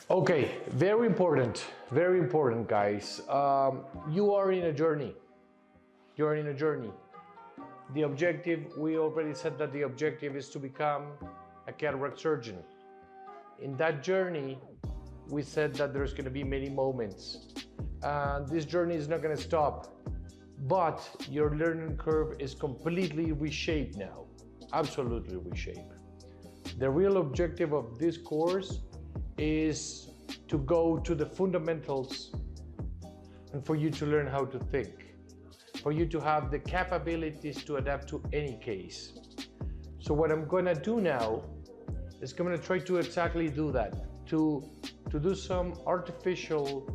Okay, very important, guys. You are in a journey. You're in a journey. The objective, we already said that the objective is to become a cataract surgeon. In that journey, we said that there's going to be many moments. This journey is not going to stop, but your learning curve is completely reshaped now, absolutely reshaped. The real objective of this course is to go to the fundamentals and for you to learn how to think, for you to have the capabilities to adapt to any case. So what I'm gonna do now is I'm gonna try to exactly do that, to do some artificial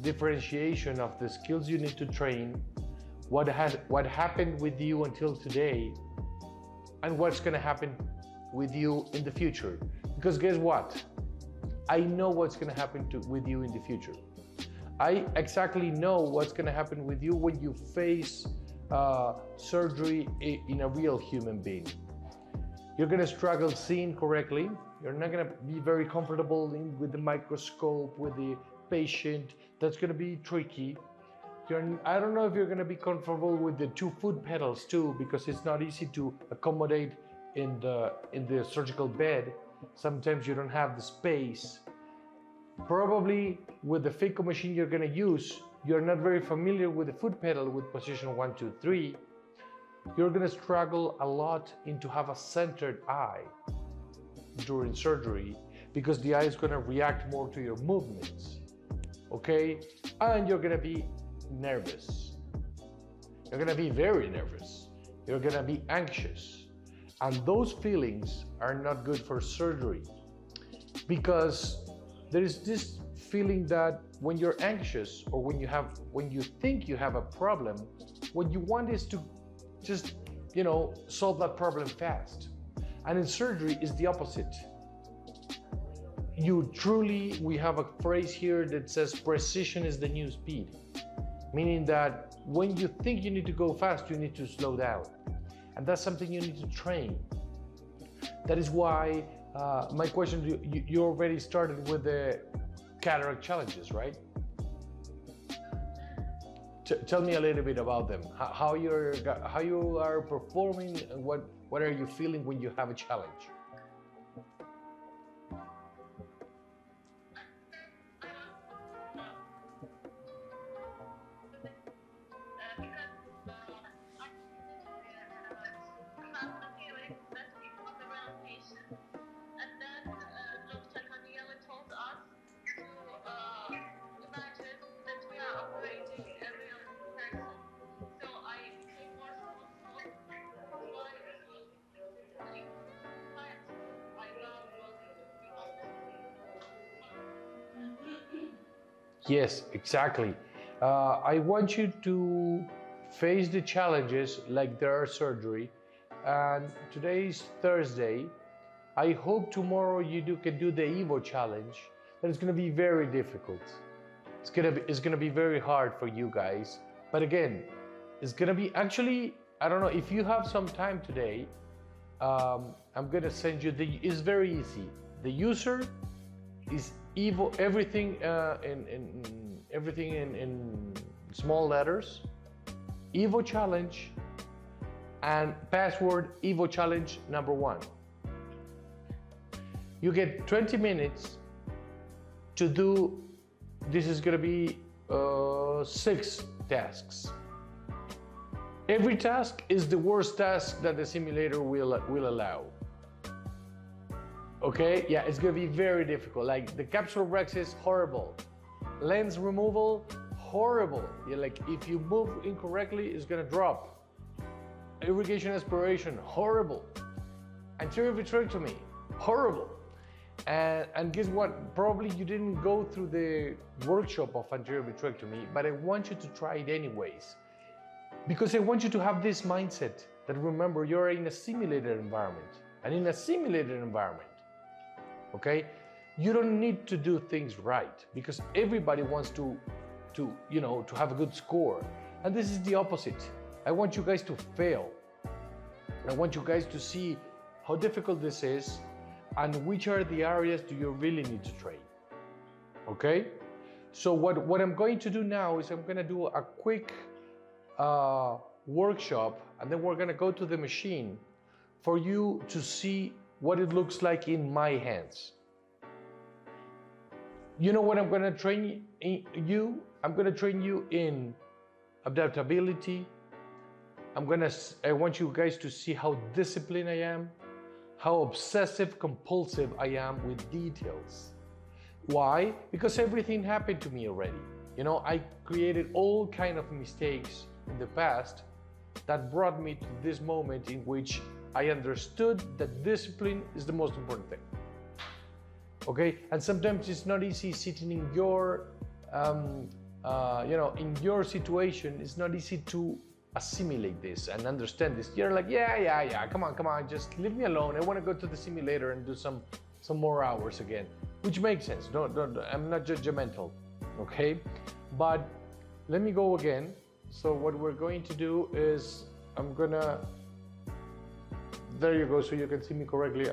differentiation of the skills you need to train, what happened with you until today, and what's gonna happen with you in the future. Because guess what? I know what's gonna happen with you in the future. I exactly know what's gonna happen with you when you face surgery in a real human being. You're gonna struggle seeing correctly. You're not gonna be very comfortable with the microscope, with the patient. That's gonna be tricky. I don't know if you're gonna be comfortable with the 2 foot pedals too, because it's not easy to accommodate in the surgical bed. Sometimes you don't have the space. Probably with the Phaco machine you're gonna use, you're not very familiar with the foot pedal with position 1, 2, 3. You're gonna struggle a lot to have a centered eye during surgery because the eye is gonna react more to your movements, okay? And you're gonna be nervous. You're gonna be very nervous. You're gonna be anxious. And those feelings are not good for surgery because there is this feeling that when you're anxious or when you think you have a problem, what you want is to just, solve that problem fast. And in surgery is the opposite. We have a phrase here that says precision is the new speed, meaning that when you think you need to go fast, you need to slow down. And that's something you need to train. That is why my question to you already started with the cataract challenges, right? Tell me a little bit about them. How you are performing, and what are you feeling when you have a challenge? Yes, exactly. I want you to face the challenges like they are surgery. And today is Thursday. I hope tomorrow you can do the Evo challenge. That is going to be very difficult. It's gonna be very hard for you guys. But again, it's gonna be actually, I don't know if you have some time today. I'm gonna send you it's very easy. The user is Evo, everything in small letters, Evo challenge, and password Evo challenge #1. You get 20 minutes to do. This is gonna be 6 tasks. Every task is the worst task that the simulator will allow. Okay, yeah, it's gonna be very difficult. Like the capsule rex is horrible. Lens removal, horrible. Yeah, like if you move incorrectly, it's gonna drop. Irrigation aspiration, horrible. Anterior vitrectomy, horrible. And guess what? Probably you didn't go through the workshop of anterior vitrectomy, but I want you to try it anyways. Because I want you to have this mindset that, remember, you're in a simulated environment. And in a simulated environment, okay, you don't need to do things right because everybody wants to have a good score. And this is the opposite. I want you guys to fail. I want you guys to see how difficult this is, and which are the areas do you really need to train. Okay? So what I'm going to do now is I'm going to do a quick workshop, and then we're going to go to the machine for you to see what it looks like in my hands. You know what I'm going to train you? I'm going to train you in adaptability. I want you guys to see how disciplined I am, how obsessive compulsive I am with details. Why? Because everything happened to me already. You know, I created all kind of mistakes in the past that brought me to this moment in which I understood that discipline is the most important thing. Okay? And sometimes it's not easy sitting in your, in your situation. It's not easy to assimilate this and understand this. You're like, yeah, come on, just leave me alone. I want to go to the simulator and do some more hours again, which makes sense. Don't, I'm not judgmental, okay? But let me go again. So what we're going to do is there you go, so you can see me correctly.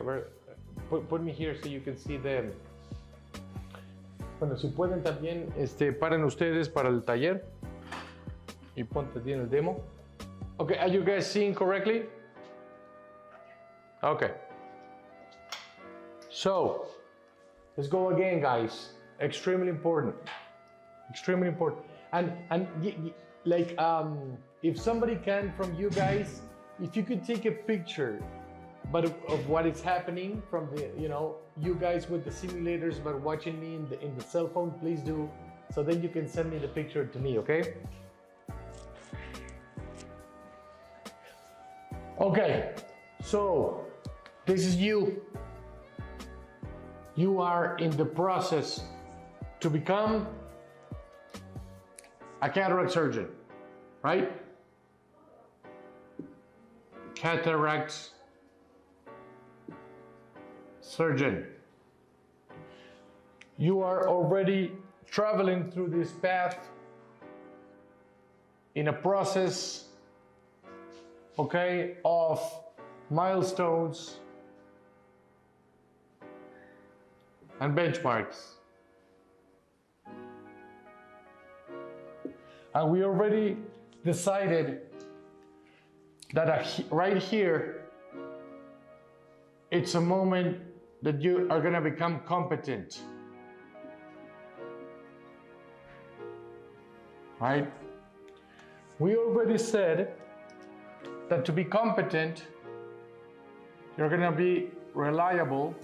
Put me here so you can see them. Bueno, si pueden también, paren ustedes para el taller y ponte bien el demo. Okay, are you guys seeing correctly? Okay. So, let's go again, guys. Extremely important. Extremely important. And like, if somebody can from you guys, if you could take a picture, but of what is happening from the, you guys with the simulators, but watching me in the cell phone, please do. So then you can send me the picture to me, okay? Okay, so this is you. You are in the process to become a cataract surgeon, right? Cataract surgeon. You are already traveling through this path in a process, okay, of milestones and benchmarks. And we already decided that right here, it's a moment that you are going to become competent. Right? We already said that to be competent, you're going to be reliable.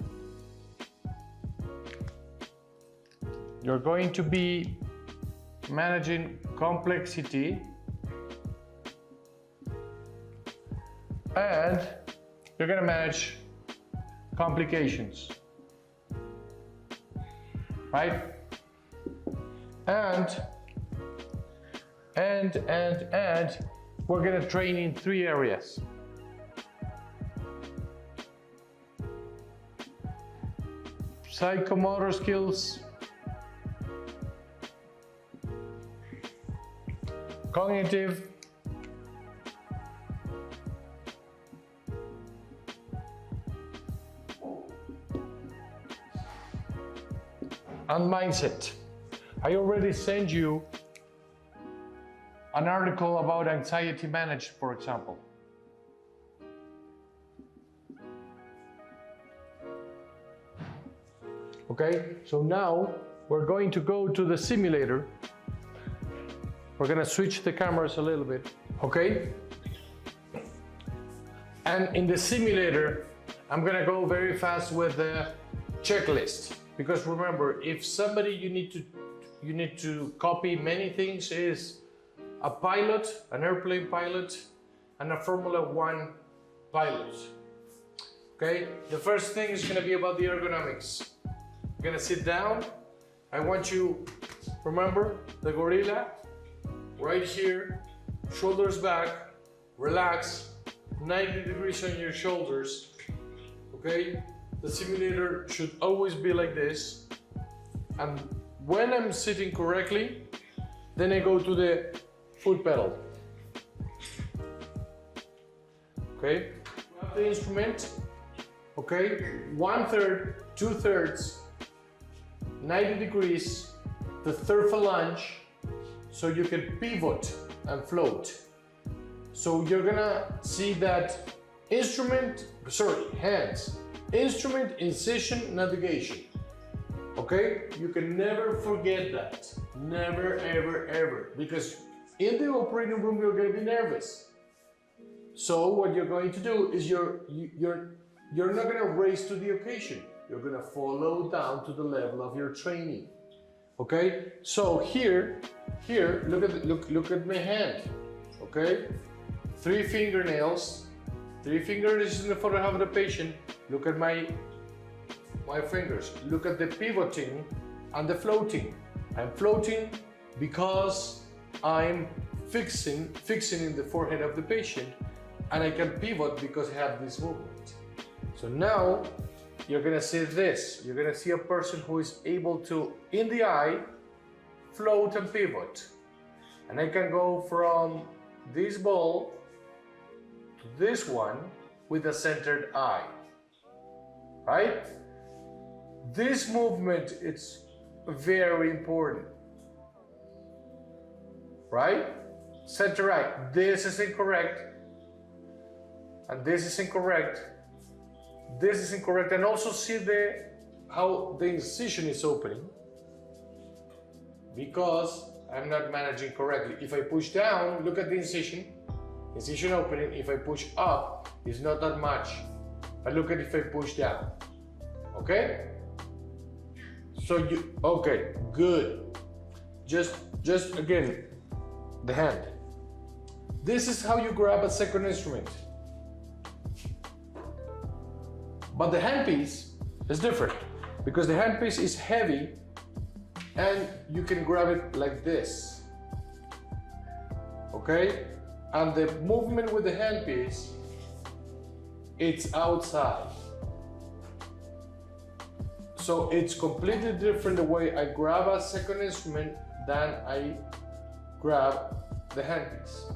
You're going to be managing complexity, and you're going to manage complications, right? And we're going to train in 3 areas. Psychomotor skills, cognitive, and mindset. I already sent you an article about anxiety management, for example. Okay, so now we're going to go to the simulator. We're going to switch the cameras a little bit, okay? And in the simulator, I'm going to go very fast with the checklist. Because remember, if somebody you need to copy many things is a pilot, an airplane pilot, and a Formula 1 pilot. Okay, the first thing is going to be about the ergonomics. You're going to sit down. I want you, remember, the gorilla, right here, shoulders back, relax, 90 degrees on your shoulders, okay? The simulator should always be like this. And when I'm sitting correctly, then I go to the foot pedal. Okay? Grab the instrument, Okay, 1/3, 2/3, 90 degrees, the third phalange, so you can pivot and float. So you're gonna see that hands, instrument, incision, navigation. Okay, you can never forget that. Never, ever, ever, because in the operating room you're gonna be nervous. So what you're going to do is you're not gonna race to the occasion. You're gonna follow down to the level of your training. Okay, so here, look at my hand. Okay, 3 fingernails in the forehead of the patient. Look at my fingers. Look at the pivoting and the floating. I'm floating because I'm fixing in the forehead of the patient, and I can pivot because I have this movement. So now you're gonna see this. You're gonna see a person who is able to, in the eye, float and pivot. And I can go from this ball to this one with a centered eye, right? This movement, it's very important, right? Center eye, this is incorrect, and this is incorrect. This is incorrect, and also see how the incision is opening, because I'm not managing correctly. If I push down, look at the incision opening. If I push up, it's not that much, but look at if I push down. Okay? So okay, good. Just again, the hand. This is how you grab a second instrument. But the handpiece is different, because the handpiece is heavy and you can grab it like this. Okay? And the movement with the handpiece, it's outside. So it's completely different the way I grab a second instrument than I grab the handpiece.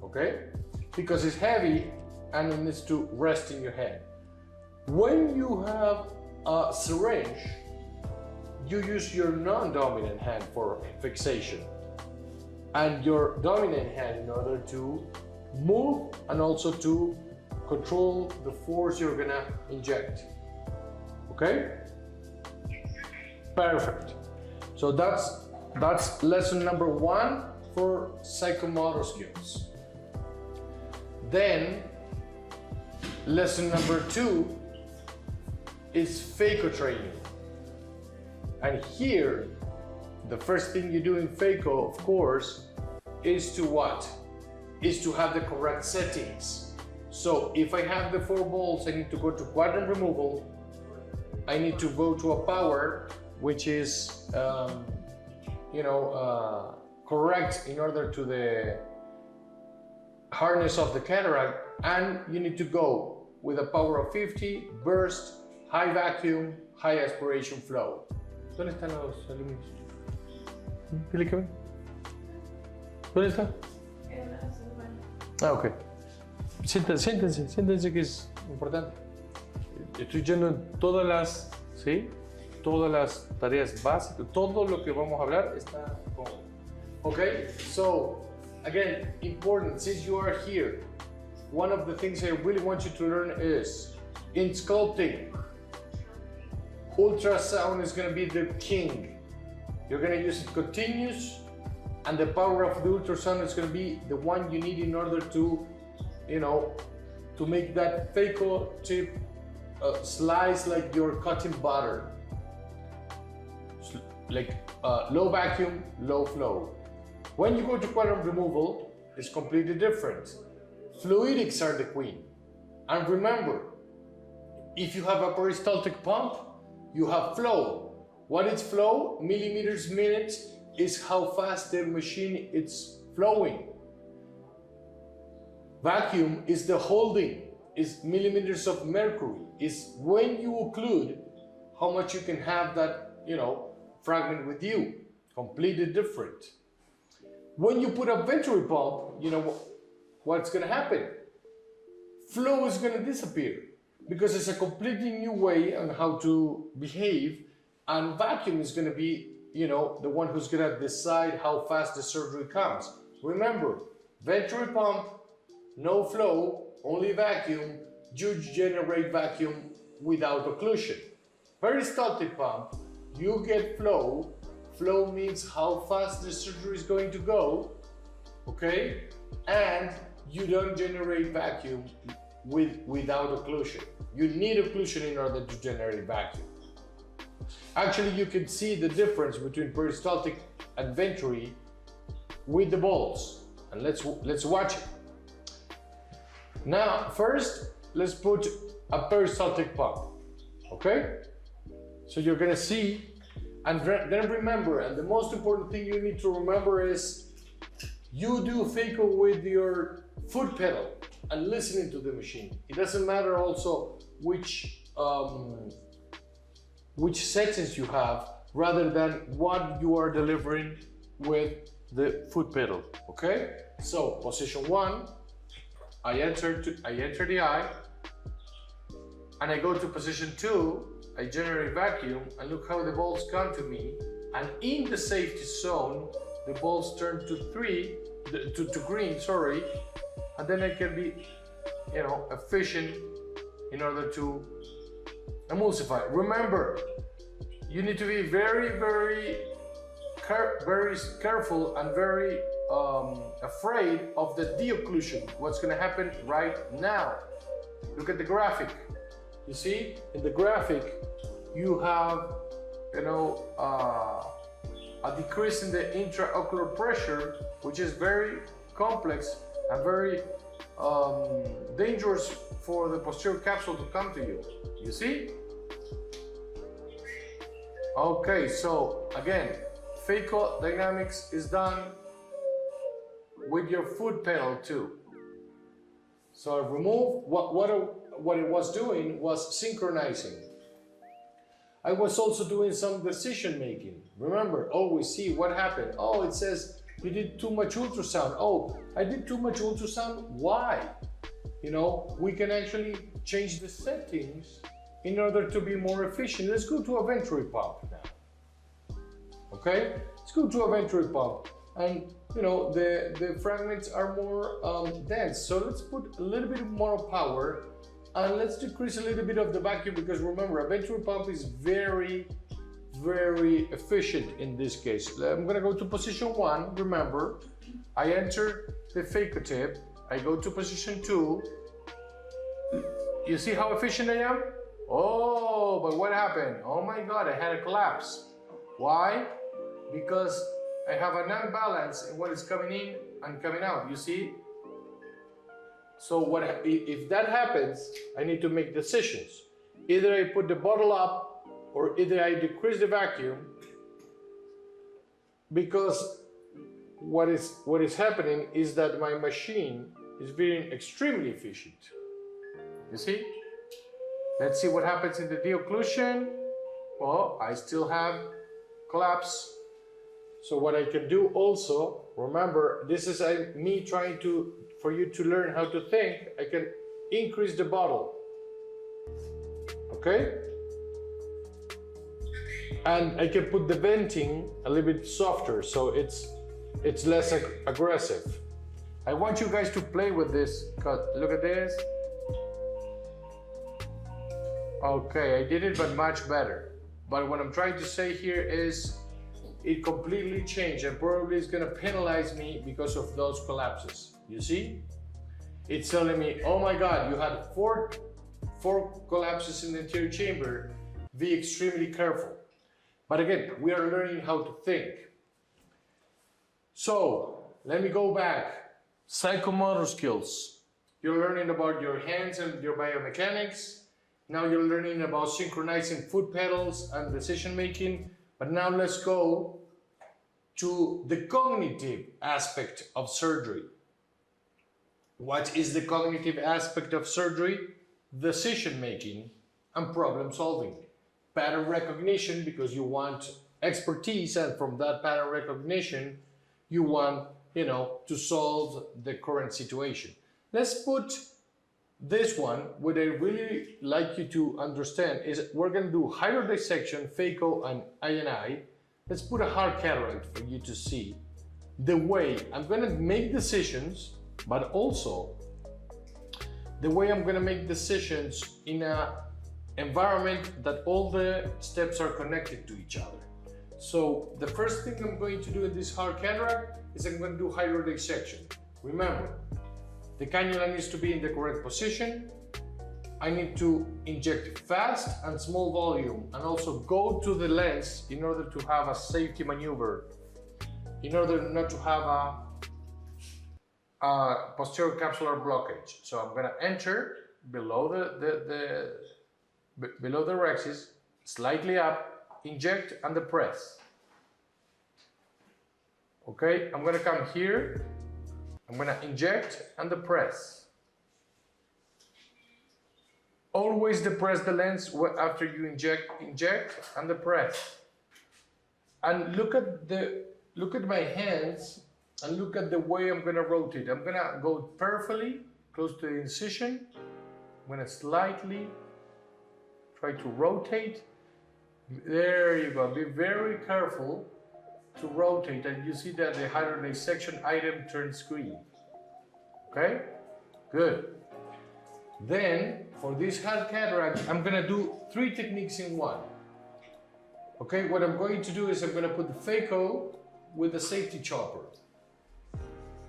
Okay? Because it's heavy and it needs to rest in your hand. When you have a syringe, you use your non-dominant hand for fixation and your dominant hand in order to move and also to control the force you're gonna inject. Okay? Perfect. So that's lesson number 1 for psychomotor skills. Then lesson number 2 is Phaco training. And here, the first thing you do in Phaco, of course, is to what? Is to have the correct settings. So if I have the 4 balls, I need to go to quadrant removal. I need to go to a power, which is, correct in order to the hardness of the cataract. And you need to go with a power of 50, burst, high vacuum, high aspiration flow. ¿Dónde están los alumnos? Dile que ven. ¿Dónde está? Ah, ok. Siéntense que es importante. Estoy yendo en todas las, ¿sí? Todas las tareas básicas, todo lo que vamos a hablar está con. Okay, so again, important, since you are here, one of the things I really want you to learn is, in sculpting, ultrasound is going to be the king. You're going to use it continuous, and the power of the ultrasound is going to be the one you need in order to, to make that Phaco tip slice like you're cutting butter. Like low vacuum, low flow. When you go to quadrant removal, it's completely different. Fluidics are the queen. And remember, if you have a peristaltic pump, you have flow. What is flow? Millimeters minutes is how fast the machine is flowing. Vacuum is the holding, is millimeters of mercury, is when you occlude how much you can have that, fragment with you. Completely different. When you put a venturi pump, what's going to happen? Flow is going to disappear. because it's a completely new way on how to behave, and vacuum is going to be, you know, the one who's going to decide how fast the surgery comes. Remember, venturi pump, no flow, only vacuum, you generate vacuum without occlusion. Peristaltic pump, you get flow. Flow means how fast the surgery is going to go, okay? And you don't generate vacuum without occlusion. You need occlusion in order to generate vacuum. Actually, you can see the difference between peristaltic and venturi with the balls. And let's watch it. Now, first, let's put a peristaltic pump, okay? So you're gonna see, and then remember, and the most important thing you need to remember is, you do Phaco with your foot pedal and listening to the machine. It doesn't matter also which settings you have, rather than what you are delivering with the foot pedal, okay? So position 1, I enter the eye, and I go to position 2, I generate vacuum, and look how the balls come to me, and in the safety zone, the balls turn to green, sorry, and then I can be, you know, efficient in order to emulsify. Remember, you need to be very, very careful and very afraid of the de-occlusion. What's going to happen right now? Look at the graphic. You see, in the graphic, you have, you know, a decrease in the intraocular pressure, which is very complex and very dangerous for the posterior capsule to come to you. You see? Okay, so again, Phaco dynamics is done with your foot pedal too. So I remove what it was doing was synchronizing. I was also doing some decision making. Remember, always see what happened. Oh, it says you did too much ultrasound. Oh, I did too much ultrasound. Why? You know, we can actually change the settings in order to be more efficient. Let's go to a venturi pump now. Okay, let's go to a venturi pump, and you know the fragments are more dense. So let's put a little bit more power, and let's decrease a little bit of the vacuum, because remember, a venturi pump is very, very efficient in this case. I'm gonna go to position 1. Remember, I enter the Phaco tip. I go to position 2. You see how efficient I am? Oh, but what happened? Oh my God, I had a collapse. Why? Because I have an unbalance in what is coming in and coming out, you see? So if that happens, I need to make decisions. Either I put the bottle up, or either I decrease the vacuum, because what is happening is that my machine is being extremely efficient. You see? Let's see what happens in the de-occlusion. Well, I still have collapse. So what I can do also, remember, this is me trying for you to learn how to think. I can increase the bottle, okay? And I can put the venting a little bit softer, so it's less aggressive. I want you guys to play with this, because look at this. Okay, I did it, but much better. But what I'm trying to say here is, it completely changed, and probably is gonna penalize me because of those collapses. You see? It's telling me, oh my God, you had four collapses in the anterior chamber. Be extremely careful. But again, we are learning how to think. So, let me go back. Psychomotor skills. You're learning about your hands and your biomechanics. Now you're learning about synchronizing foot pedals and decision making. But now let's go to the cognitive aspect of surgery. What is the cognitive aspect of surgery? Decision making and problem solving. Pattern recognition, because you want expertise, and from that pattern recognition, you want, to solve the current situation. Let's put this one, what I really like you to understand is we're going to do hydrodissection, Phaco and I&I. Let's put a hard cataract for you to see the way I'm going to make decisions, but also the way I'm going to make decisions in an environment that all the steps are connected to each other. So the first thing I'm going to do in this hard cataract is I'm going to do hydrodissection. Remember, the cannula needs to be in the correct position. I need to inject fast and small volume, and also go to the lens in order to have a safety maneuver, in order not to have a posterior capsular blockage. So I'm going to enter below below the rhexis, slightly up, inject and press. Okay, I'm going to come here. I'm going to inject and press. Always depress the lens after you inject and press. And look at my hands and look at the way I'm going to rotate. I'm going to go perfectly close to the incision. I'm going to slightly try to rotate. There you go. Be very careful to rotate, and you see that the hydrodissection item turns green. Okay? Good. Then, for this hard cataract, I'm going to do 3 techniques in one. Okay, what I'm going to do is I'm going to put the Phaco with the safety chopper.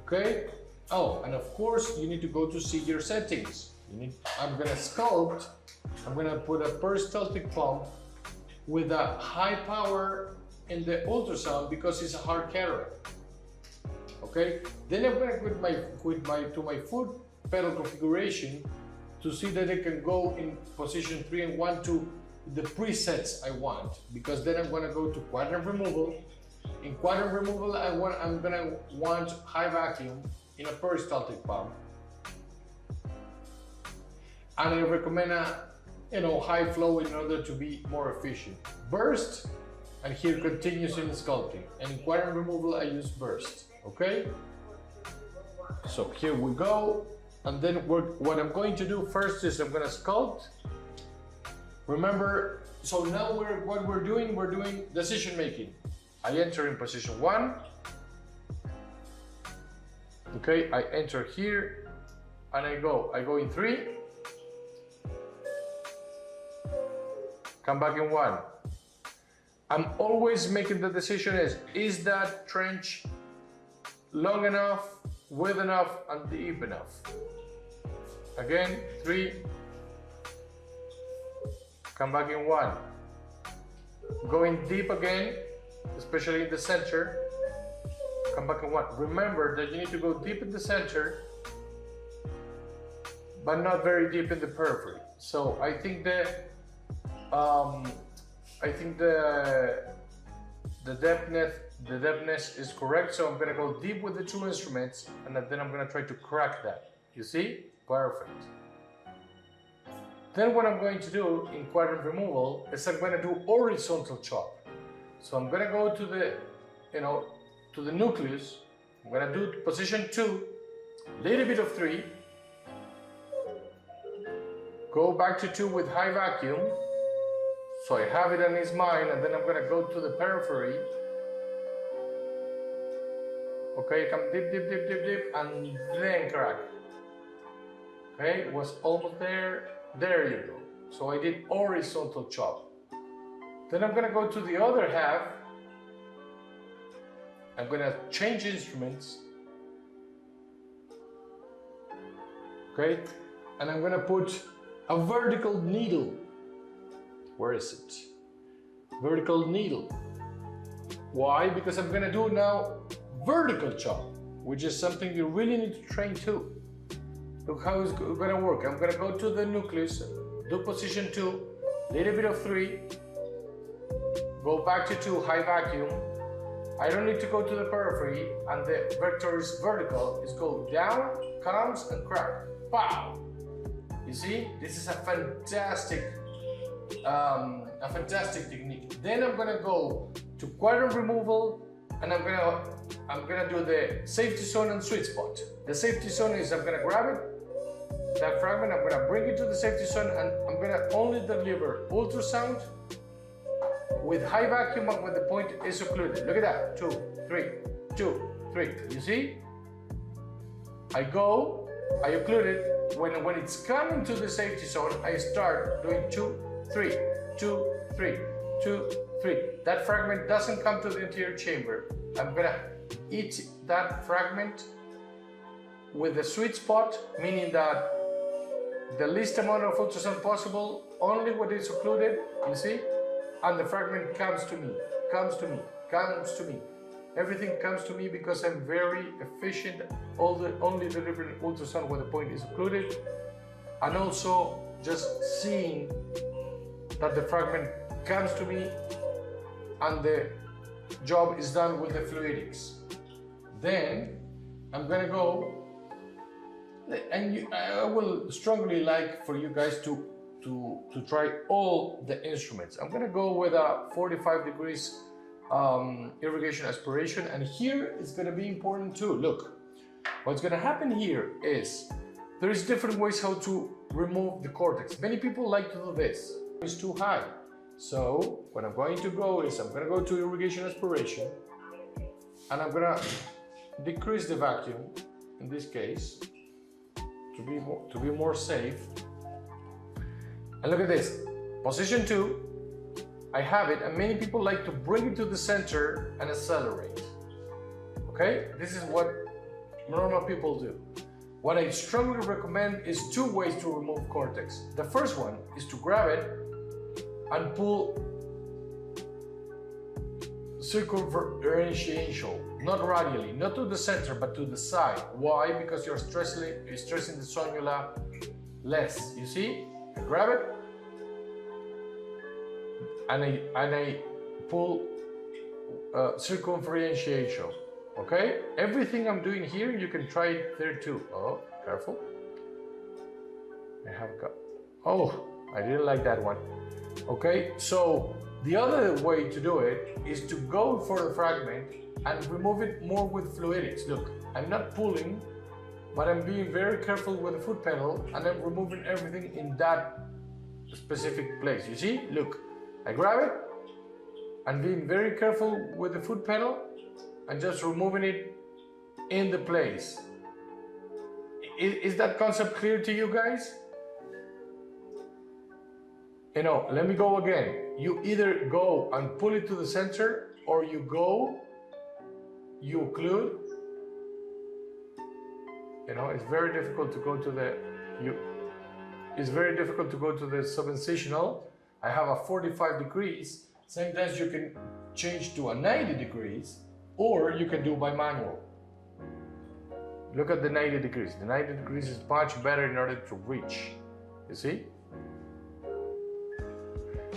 Okay? Oh, and of course, you need to go to see your settings. I'm going to sculpt. I'm going to put a peristaltic pump with a high power in the ultrasound because it's a hard cataract. Okay, then I'm going to put my foot pedal configuration to see that I can go in position 3 and 1 to the presets I want, because then I'm going to go to quadrant removal. In quadrant removal, I'm going to want high vacuum in a peristaltic pump, and I recommend a high flow in order to be more efficient. Burst. And here continuous in sculpting, and in quadrant removal I use burst. Okay, so here we go, and then what I'm going to do first is I'm going to sculpt. Remember, so now we're doing decision making. I enter in position 1. Okay, I enter here and I go in 3, come back in 1. I'm always making the decision is that trench long enough, width enough, and deep enough? Again, 3, come back in 1. Going deep again, especially in the center, come back in 1. Remember that you need to go deep in the center, but not very deep in the periphery. So I think that the depthness is correct, so I'm going to go deep with the 2 instruments, and then I'm going to try to crack that. You see? Perfect. Then what I'm going to do in quadrant removal is I'm going to do horizontal chop. So I'm going to go to the nucleus. I'm going to do position 2, little bit of 3, go back to 2 with high vacuum. So I have it in his mind, and then I'm going to go to the periphery. Okay, come deep, deep, deep, deep, deep, and then crack. Okay, was almost there. There you go. So I did horizontal chop. Then I'm going to go to the other half. I'm going to change instruments. Okay, and I'm going to put a vertical needle. Where is it? Vertical needle. Why? Because I'm going to do now vertical chop, which is something you really need to train too. Look how it's going to work. I'm going to go to the nucleus, do position 2, little bit of 3, go back to 2, high vacuum. I don't need to go to the periphery, and the vector is vertical. It's go down, comes, and crack. Pow! You see, this is a fantastic technique. Then I'm gonna go to quadrant removal, and I'm gonna do the safety zone and sweet spot. The safety zone is I'm gonna grab it, that fragment, I'm gonna bring it to the safety zone, and I'm gonna only deliver ultrasound with high vacuum when the point is occluded. Look at that, 2, 3, 2, 3. You see? I go, I occlude it. When it's coming to the safety zone, I start doing 2, 3, 2, 3, 2, 3. That fragment doesn't come to the anterior chamber. I'm gonna eat that fragment with the sweet spot, meaning that the least amount of ultrasound possible, only when it's occluded, you see? And the fragment comes to me, comes to me, comes to me. Everything comes to me because I'm very efficient, only delivering ultrasound when the point is occluded, and also just seeing that the fragment comes to me and the job is done with the fluidics. Then I'm gonna go, and I will strongly like for you guys to try all the instruments. I'm gonna go with a 45 degrees irrigation aspiration, and here it's going to be important too. Look, what's going to happen here is there is different ways how to remove the cortex. Many people like to do this. It's too high. So what I'm going to go is I'm going to go to irrigation aspiration, and I'm going to decrease the vacuum in this case to be more safe. And look at this, position 2. I have it, and many people like to bring it to the center and accelerate. Okay, this is what normal people do. What I strongly recommend is 2 ways to remove cortex. The first one is to grab it and pull circumferential, not radially, not to the center, but to the side. Why? Because you're stressing the sonula less. You see? I grab it, and I pull circumferential. Okay? Everything I'm doing here, you can try it there too. Oh, careful. I have got. Oh, I didn't like that one. Okay, so the other way to do it is to go for the fragment and remove it more with fluidics. Look, I'm not pulling, but I'm being very careful with the foot pedal, and I'm removing everything in that specific place. You see? Look. I grab it and being very careful with the foot pedal and just removing it in the place. Is that concept clear to you guys? You know, let me go again. You either go and pull it to the center, or you go, you occlude. You know, it's very difficult to go to the subincisional. I have a 45 degrees. Sometimes you can change to a 90 degrees, or you can do by manual. Look at the 90 degrees. The 90 degrees is much better in order to reach. You see?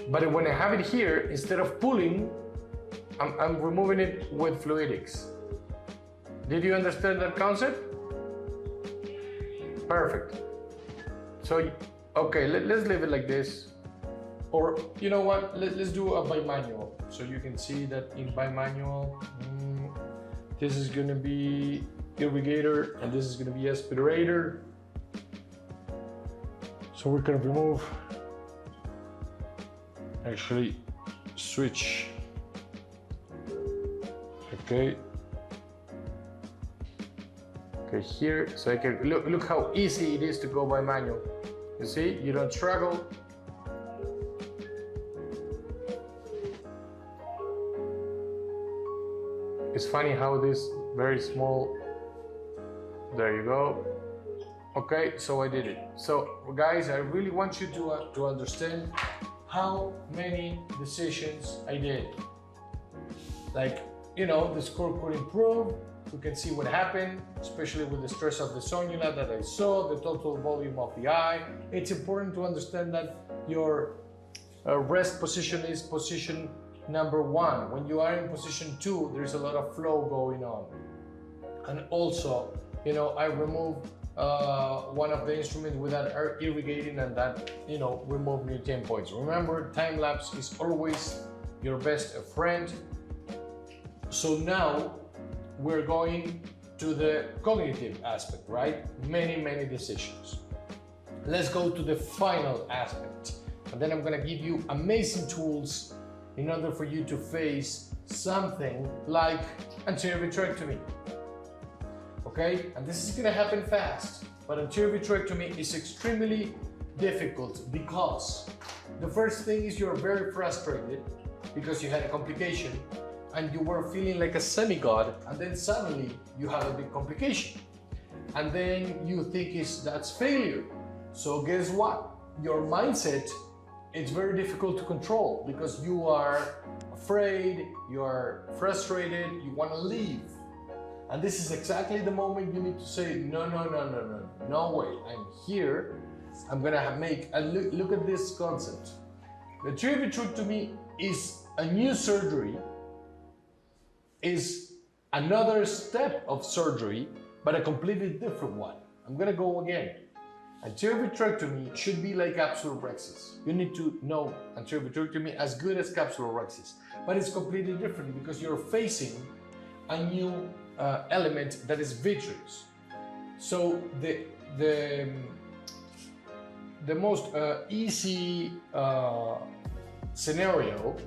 But when I have it here, instead of pulling, I'm removing it with fluidics. Did you understand that concept? Perfect. So, okay, let's leave it like this. Or, you know what, let's do a bimanual. So you can see that in bimanual, this is gonna be irrigator, and this is gonna be aspirator. So we're gonna remove, actually switch. Okay. Okay, here, so I can, look how easy it is to go by manual. You see, you don't struggle. It's funny how this very small, there you go. Okay, so I did it. So guys, I really want you to understand how many decisions I did. Like, you know, the score could improve. We can see what happened, especially with the stress of the sonula that I saw, the total volume of the eye. It's important to understand that your rest position is position number 1. When you are in position 2, there's a lot of flow going on. And also, you know, I removed one of the instruments without irrigating, and that, you know, removed me 10 points. Remember, time lapse is always your best friend. So now we're going to the cognitive aspect, right? Many decisions. let's go to the final aspect. And then I'm gonna give you amazing tools in order for you to face something like anterior vitrectomy. Okay, and this is gonna happen fast, but anterior vitrectomy is extremely difficult because the first thing is you're very frustrated because you had a complication and you were feeling like a semi-god, and then suddenly you have a big complication. And then you think that's failure. So guess what? Your mindset, it's very difficult to control because you are afraid, you are frustrated, you want to leave. And this is exactly the moment you need to say, no way, I'm here. I'm gonna make a look at this concept. The anterior vitrectomy is a new surgery, is another step of surgery, but a completely different one. I'm gonna go again. Anterior vitrectomy should be like capsulorhexis. You need to know anterior vitrectomy as good as capsulorhexis, but it's completely different because you're facing a new element that is vitreous. So the most easy scenario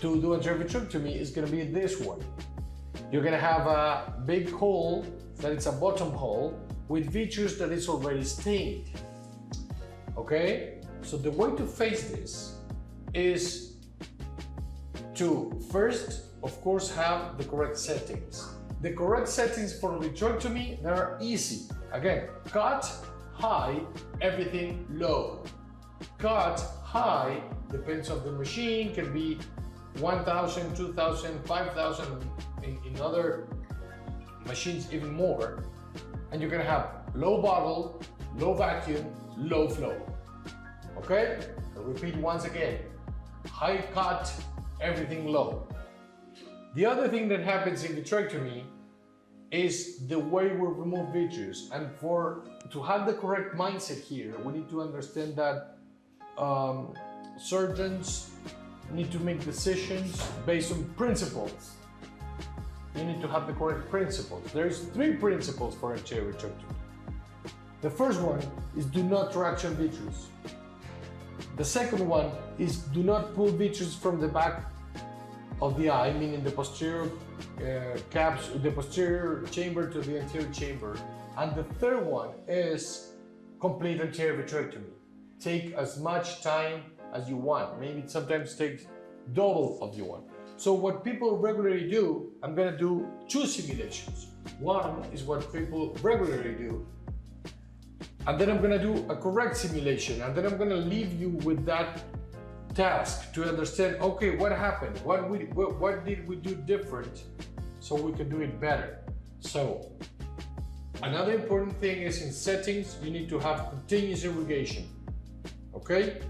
to do anterior vitrectomy is going to be this one. You're going to have a big hole that is a bottom hole with vitreous that is already stained. Okay, so the way to face this is to first, of course, have the correct settings. The correct settings for vitrectomy, they are easy. Again, cut high, everything low. Cut high, depends on the machine, can be 1,000, 2,000, 5,000, in other machines even more. And you're gonna have low bottle, low vacuum, low flow. Okay? I'll repeat once again. High cut, everything low. The other thing that happens in vitrectomy is the way we remove vitreous. And to have the correct mindset here, we need to understand that surgeons need to make decisions based on principles. You need to have the correct principles. There's 3 principles for anterior vitrectomy. The first one is do not traction vitreous. The second one is do not pull vitreous from the back of the eye, meaning the posterior the posterior chamber to the anterior chamber. And the third one is complete anterior vitrectomy. Take as much time as you want. Maybe it sometimes takes double of you want. So what people regularly do, I'm gonna do 2 simulations. One is what people regularly do, and then I'm gonna do a correct simulation, and then I'm gonna leave you with that task to understand, okay, what happened? What did we do different so we can do it better? So another important thing is in settings, you need to have continuous irrigation, okay?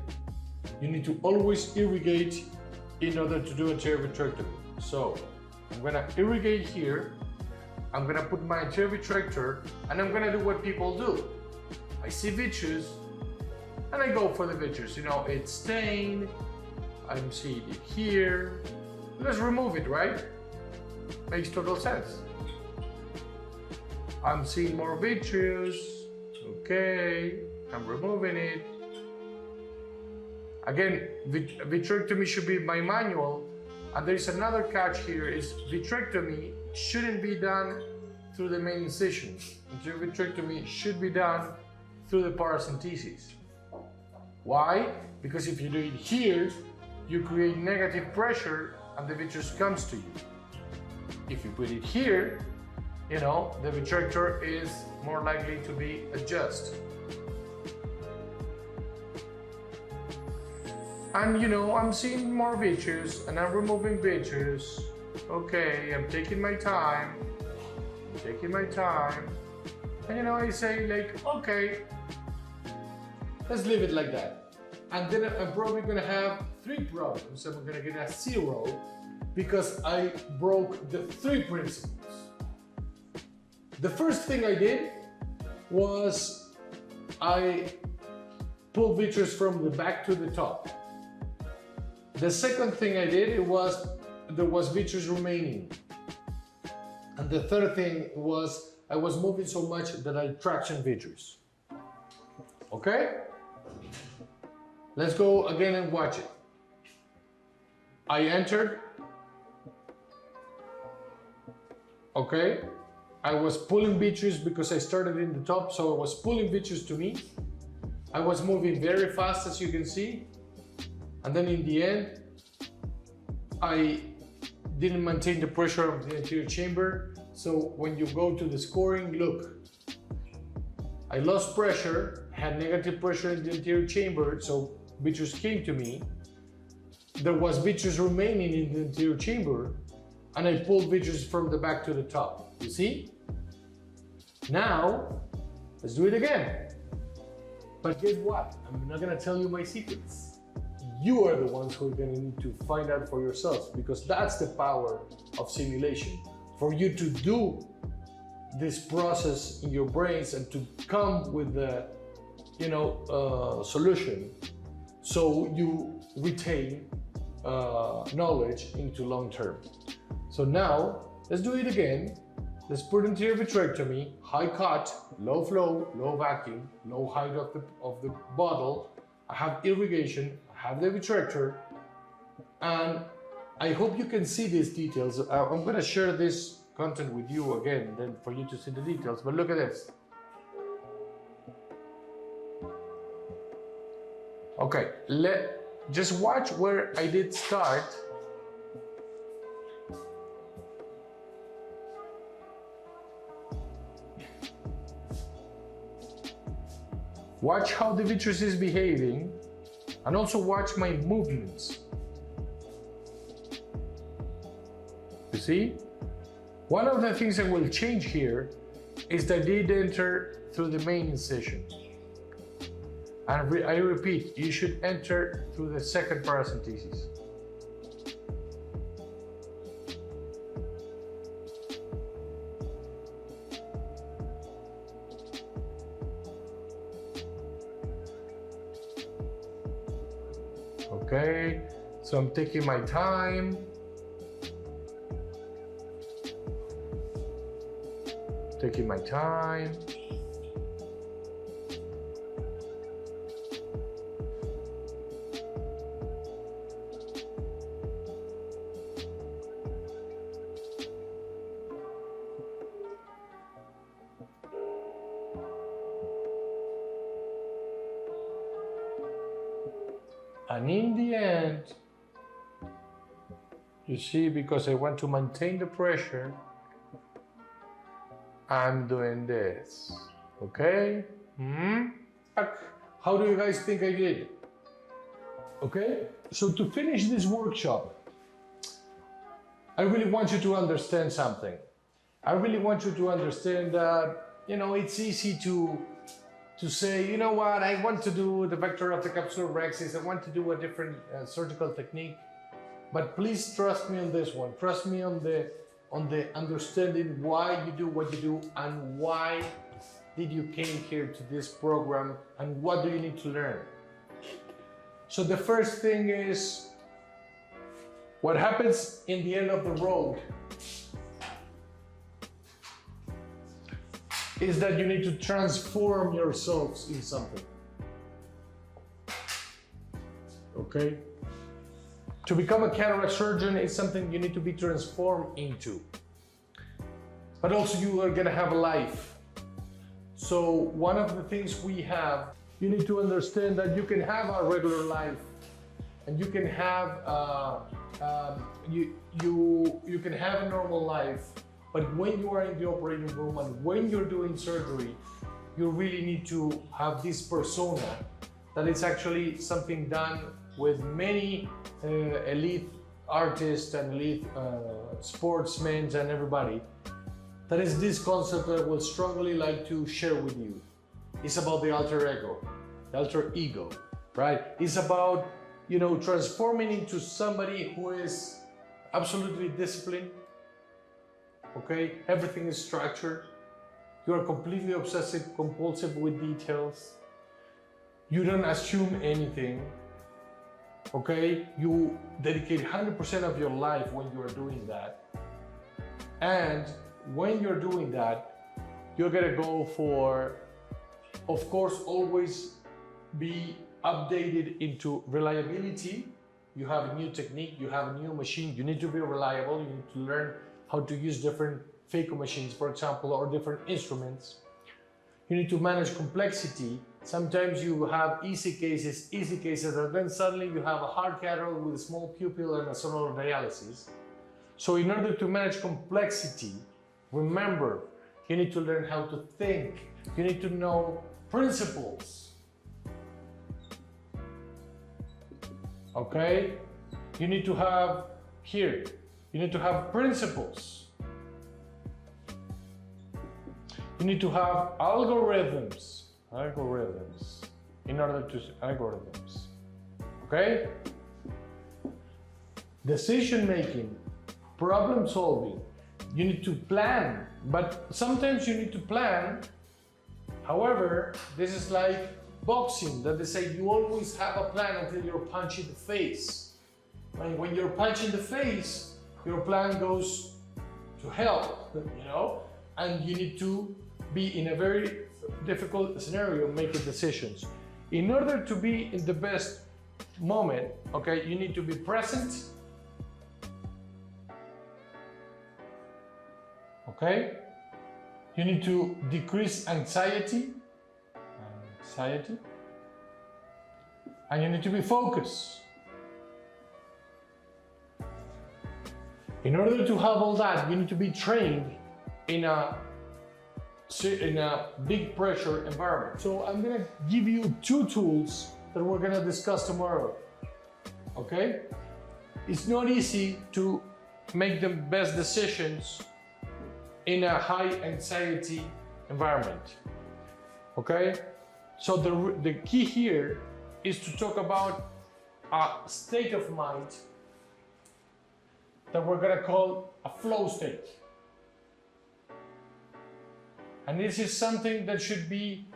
You need to always irrigate in order to do anterior vitrectomy. So I'm gonna irrigate here, I'm gonna put my anterior vitrector, and I'm gonna do what people do. I see vitreous, and I go for the vitreous. You know, it's stained, I'm seeing it here. Let's remove it, right? Makes total sense. I'm seeing more vitreous, okay, I'm removing it. Again, vitrectomy should be by manual, and there is another catch here, is vitrectomy shouldn't be done through the main incision. Anterior vitrectomy should be done through the paracentesis. Why? Because if you do it here, you create negative pressure and the vitreous comes to you. If you put it here, you know, the vitrector is more likely to be adjusted. And you know, I'm seeing more vitreous and I'm removing vitreous. Okay, I'm taking my time. And you know, I say like, okay, let's leave it like that. And then I'm probably gonna have 3 problems. I'm gonna get a 0 because I broke the 3 principles. The first thing I did was I pulled vitreous from the back to the top. The second thing I did was there was vitreous remaining. And the third thing was I was moving so much that I traction vitreous. Okay? Let's go again and watch it. I entered. Okay? I was pulling features because I started in the top, so I was pulling features to me. I was moving very fast, as you can see. And then in the end, I didn't maintain the pressure of the anterior chamber. So when you go to the scoring, look, I lost pressure, had negative pressure in the anterior chamber, so features came to me. There was features remaining in the anterior chamber, and I pulled features from the back to the top. You see? Now, let's do it again. But guess what? I'm not gonna tell you my secrets. You are the ones who are gonna need to find out for yourselves, because that's the power of simulation. For you to do this process in your brains and to come with the, solution, so you retain knowledge into long term. So now, let's do it again. Let's put anterior vitrectomy, high cut, low flow, low vacuum, low height of the bottle. I have irrigation, I have the vitrector, and I hope you can see these details. I'm going to share this content with you again, then for you to see the details. But look at this. Okay, just watch where I did start. Watch how the vitreous is behaving, and also watch my movements. You see? One of the things that will change here is that I did enter through the main incision. And I repeat, you should enter through the second paracentesis. Okay, so I'm taking my time. Taking my time. And in the end, you see, because I want to maintain the pressure, I'm doing this, okay? How do you guys think I did? Okay, so to finish this workshop, I really want you to understand something. I really want you to understand that, it's easy to say, you know what, I want to do the vector of the capsular rhexis, I want to do a different surgical technique, but please trust me on this one. Trust me on the understanding why you do what you do and why did you came here to this program and what do you need to learn. So the first thing is what happens in the end of the road is that you need to transform yourselves in something. Okay? To become a cataract surgeon is something you need to be transformed into. But also you are gonna have a life. So one of the things we have, you need to understand that you can have a regular life and you can have you can have a normal life. But when you are in the operating room and when you're doing surgery, you really need to have this persona that is actually something done with many elite artists and elite sportsmen and everybody. That is this concept that I would strongly like to share with you. It's about the alter ego, right? It's about, transforming into somebody who is absolutely disciplined. Okay, everything is structured. You are completely obsessive compulsive with details. You don't assume anything. Okay, you dedicate 100% of your life when you are doing that. And when you're doing that, you're gonna go for, of course, always be updated into reliability. You have a new technique, you have a new machine, you need to be reliable, you need to learn how to use different Phaco machines, for example, or different instruments. You need to manage complexity. Sometimes you have easy cases, and then suddenly you have a hard catheter with a small pupil and a sonor dialysis. So in order to manage complexity, remember, you need to learn how to think. You need to know principles. Okay? You need to have here, you need to have principles. You need to have algorithms in order to algorithms. Okay? Decision making, problem solving. You need to plan, but sometimes you need to plan. However, this is like boxing, that they say you always have a plan until you're punched in the face. And when you're punched in the face, your plan goes to hell, you know? And you need to be in a very difficult scenario, making decisions. In order to be in the best moment, okay, you need to be present. Okay? You need to decrease anxiety. And you need to be focused. In order to have all that, you need to be trained in a big pressure environment. So I'm gonna give you 2 tools that we're gonna discuss tomorrow. Okay? It's not easy to make the best decisions in a high anxiety environment. Okay? So the key here is to talk about a state of mind that we're gonna call a flow state. And this is something that should be,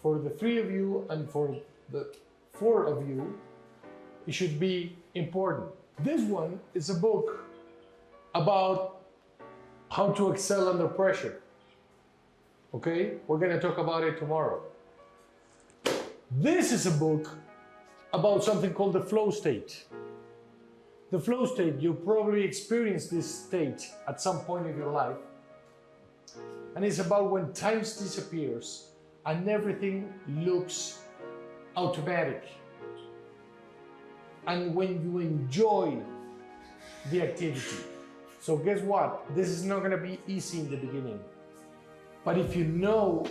for the 3 of you and for the 4 of you, it should be important. This one is a book about how to excel under pressure. Okay? We're gonna talk about it tomorrow. This is a book about something called the flow state. The flow state, you probably experienced this state at some point in your life. And it's about when time disappears and everything looks automatic. And when you enjoy the activity. So guess what? This is not gonna be easy in the beginning. But if you know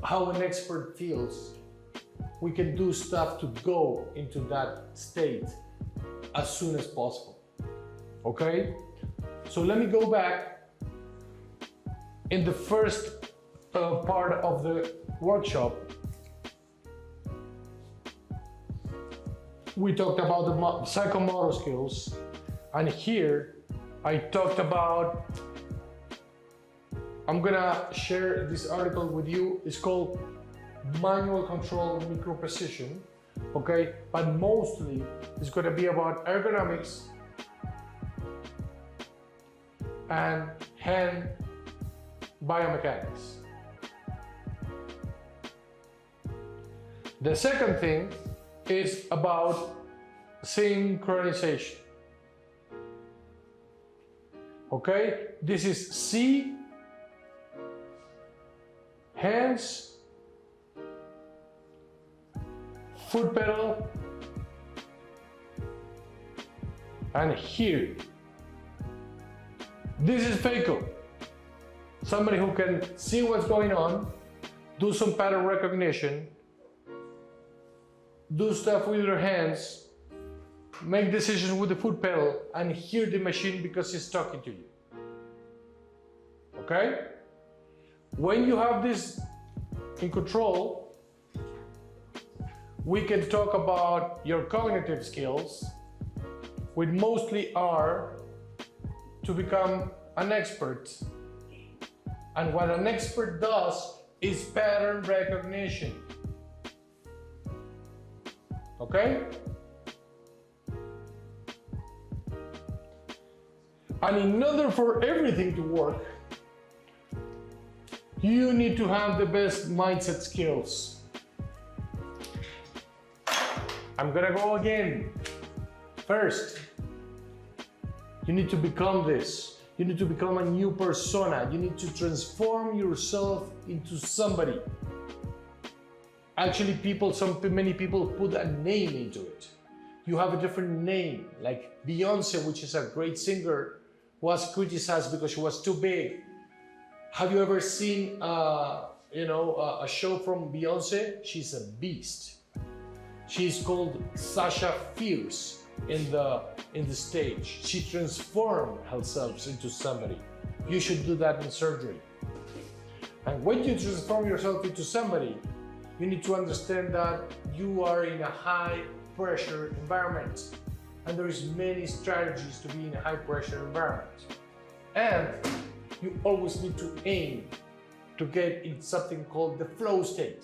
how an expert feels, we can do stuff to go into that state as soon as possible. Okay? So let me go back. In the first part of the workshop, we talked about the psychomotor skills, and here I talked about, I'm gonna share this article with you. It's called Manual Control Micro Precision, okay? But mostly it's gonna be about ergonomics and hand biomechanics. The second thing is about synchronization. Okay, this is C, hands, foot pedal, and here. This is Phaco. Somebody who can see what's going on, do some pattern recognition, do stuff with your hands, make decisions with the foot pedal, and hear the machine because it's talking to you. Okay? When you have this in control, we can talk about your cognitive skills, which mostly are to become an expert. And what an expert does is pattern recognition. Okay? And in order for everything to work, you need to have the best mindset skills. I'm gonna go again. First, you need to become this. You need to become a new persona. You need to transform yourself into somebody. Actually, many people put a name into it. You have a different name, like Beyonce, which is a great singer, was criticized because she was too big. Have you ever seen, a show from Beyonce? She's a beast. She's called Sasha Fierce in the stage. She transformed herself into somebody. You should do that in surgery. And when you transform yourself into somebody, you need to understand that you are in a high pressure environment. And there is many strategies to be in a high pressure environment. And you always need to aim to get in something called the flow state.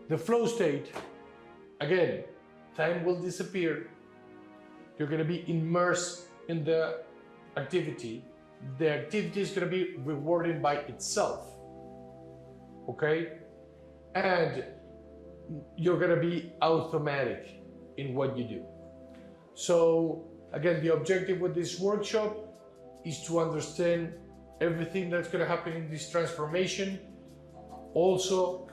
The flow state, again, time will disappear. You're going to be immersed in the activity. The activity is going to be rewarded by itself. Okay? And you're going to be automatic in what you do. So, again, the objective with this workshop is to understand everything that's going to happen in this transformation. Also,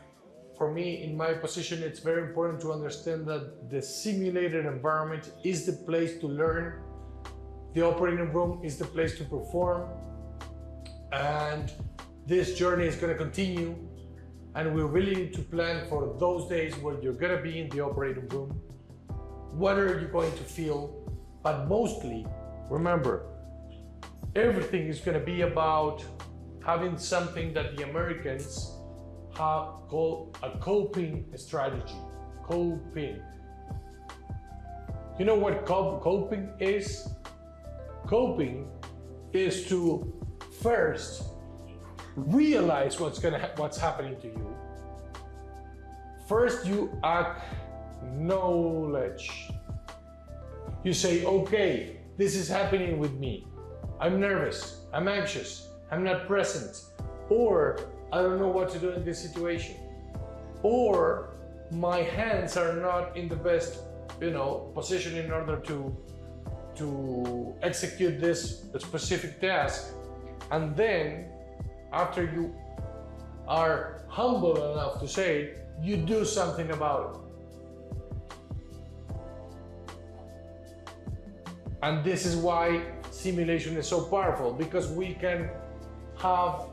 for me, in my position, it's very important to understand that the simulated environment is the place to learn. The operating room is the place to perform. And this journey is going to continue. And we really need to plan for those days where you're going to be in the operating room. What are you going to feel? But mostly, remember, everything is going to be about having something that the Americans have called a coping strategy. Coping. You know what coping is? Coping is to first realize what's happening to you. First, you acknowledge. You say, okay, this is happening with me. I'm nervous, I'm anxious, I'm not present, or I don't know what to do in this situation, or my hands are not in the best, position in order to execute this specific task. And then, after you are humble enough to say it, you do something about it. And this is why simulation is so powerful, because we can have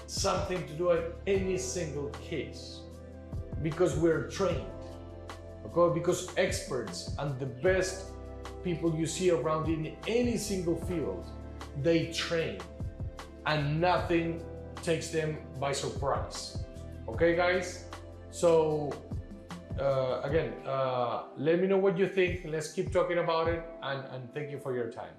something to do in any single case, because we're trained, okay? Because experts and the best people you see around in any single field, they train, and nothing takes them by surprise. Okay, guys? So again, let me know what you think. Let's keep talking about it, and thank you for your time.